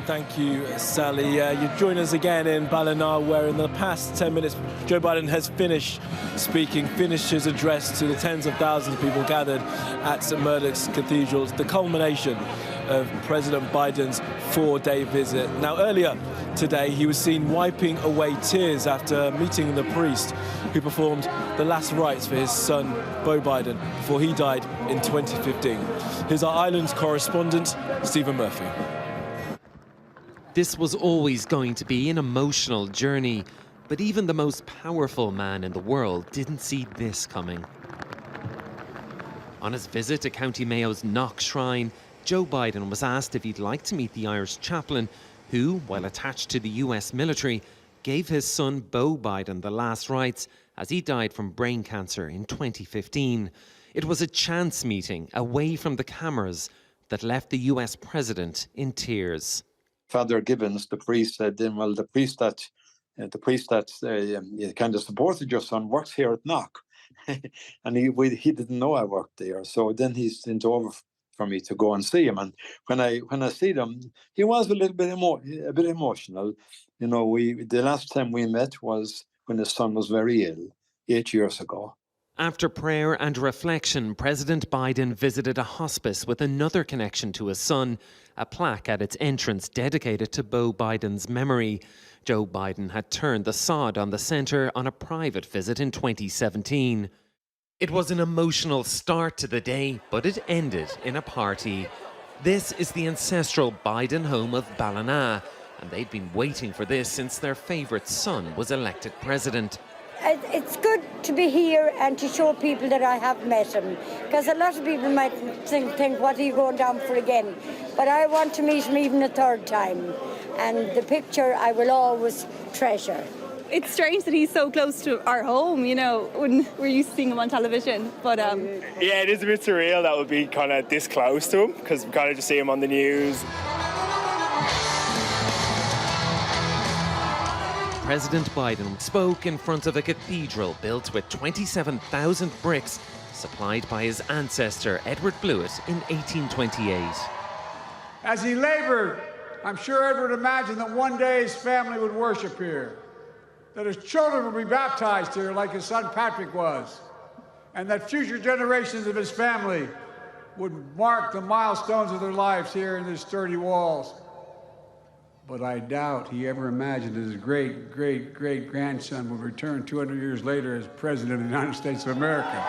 Thank you, Sally. You join us again in Ballina, where in the past 10 minutes, Joe Biden has finished his address to the tens of thousands of people gathered at St. Murdoch's Cathedral, the culmination of President Biden's 4-day visit. Now, earlier today, he was seen wiping away tears after meeting the priest who performed the last rites for his son, Beau Biden, before he died in 2015. Here's our islands correspondent, Stephen Murphy. This was always going to be an emotional journey, but even the most powerful man in the world didn't see this coming. On his visit to County Mayo's Knock Shrine, Joe Biden was asked if he'd like to meet the Irish chaplain who, while attached to the US military, gave his son Beau Biden the last rites as he died from brain cancer in 2015. It was a chance meeting away from the cameras that left the US president in tears. Father Gibbons, the priest, said, well, the priest that kind of supported your son works here at Knock. And he didn't know I worked there. So then he sent over for me to go and see him. And when I see him, he was a bit emotional. You know, the last time we met was when his son was very ill, 8 years ago. After prayer and reflection, President Biden visited a hospice with another connection to his son, a plaque at its entrance dedicated to Beau Biden's memory. Joe Biden had turned the sod on the centre on a private visit in 2017. It was an emotional start to the day, but it ended in a party. This is the ancestral Biden home of Ballina, and they'd been waiting for this since their favourite son was elected president. It's good to be here and to show people that I have met him, because a lot of people might think, what are you going down for again? But I want to meet him even a third time, and the picture I will always treasure. It's strange that he's so close to our home, you know, when we're used to seeing him on television. But yeah, it is a bit surreal that would be kind of this close to him, because we kind of just see him on the news. President Biden spoke in front of a cathedral built with 27,000 bricks supplied by his ancestor Edward Blewett in 1828. As he labored, I'm sure Edward imagined that one day his family would worship here, that his children would be baptized here like his son Patrick was, and that future generations of his family would mark the milestones of their lives here in these sturdy walls. But I doubt he ever imagined his great-great-great-grandson would return 200 years later as President of the United States of America.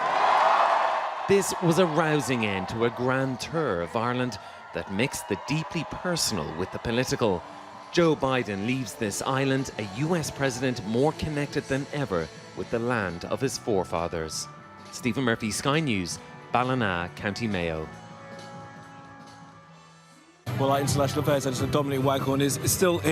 This was a rousing end to a grand tour of Ireland that mixed the deeply personal with the political. Joe Biden leaves this island a US president more connected than ever with the land of his forefathers. Stephen Murphy, Sky News, Ballina, County Mayo. Well, our international affairs editor Dominic Waghorn is still here.